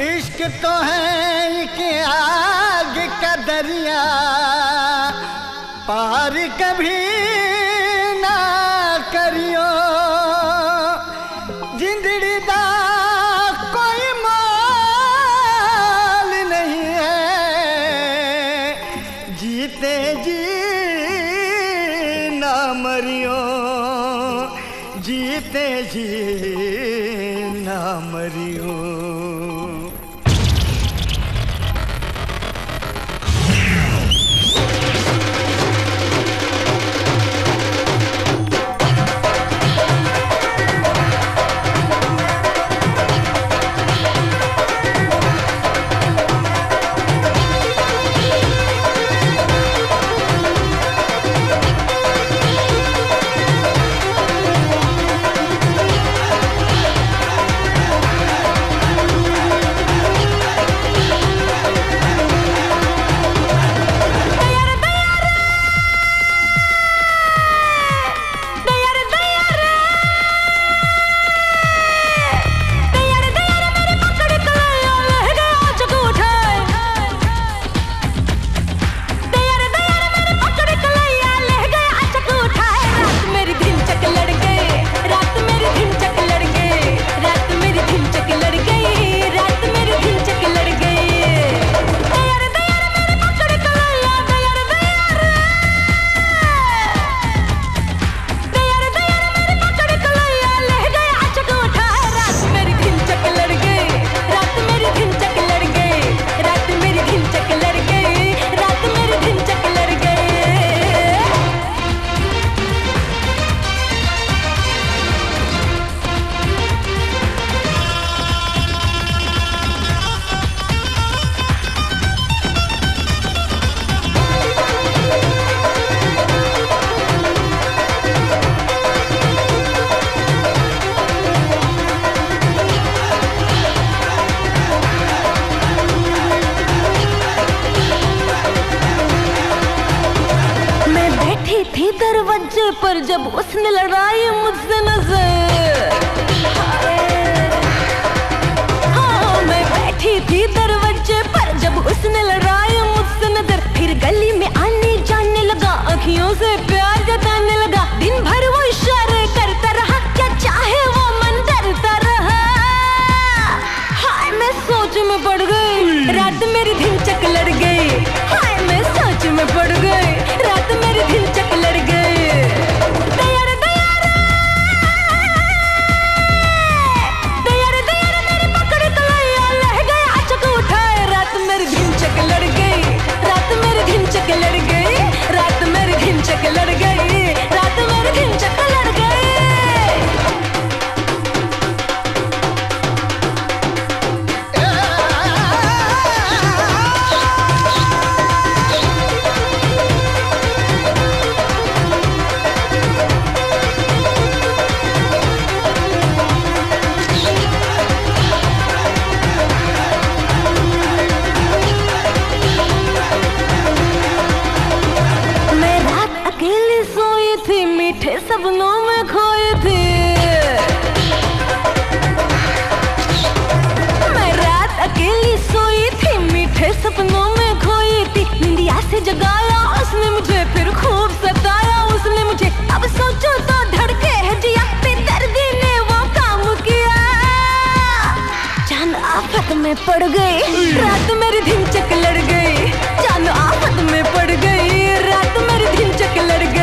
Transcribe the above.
इश्क तो है कि आग का दरिया, पार कभी ना करियो। जिंदड़ी दा कोई माल नहीं है, जीते जी ना मरियो, जीते जी ना मरियो। थी दरवाजे पर जब उसने लड़ाई मुझसे नजर, हाँ मैं बैठी थी दरवाजे पर जब उसने लड़ाई मुझसे नजर। फिर गली में आने जाने लगा, आँखियों से प्यार जताने लगा। दिन भर वो इशारे करता रहा, क्या चाहे वो मन डरता रहा। हाय मैं सोच में पड़ गई, रात मेरी दिन चक लड़ गई। हाय मैं सोच में पड़ गई, रात मेरी दिन चक लड़ गई। दयार दयार दयार दयार मेरी पकड़ कलाइया लह गया, चक उठाए। रात मेरी दिन चक लड़ गई, रात मेरी दिन चक लड़ गई, रात मेरी दिन चक लड़ गई, रात मेरी दिन चक लड़ गई। मीठे सपनों में खोई थी मैं, रात अकेली सोई थी, मीठे सपनों में खोई थी। निंदिया से जगाया उसने मुझे, फिर खूब सताया उसने मुझे। अब सोचो तो धड़के है जिया, बेदर्दी ने वो काम किया। जान आफत में पड़ गई, रात मेरी दिन चक लड़ गई। जान आफत में पड़ गई, रात मेरी दिन चक लड़ गई।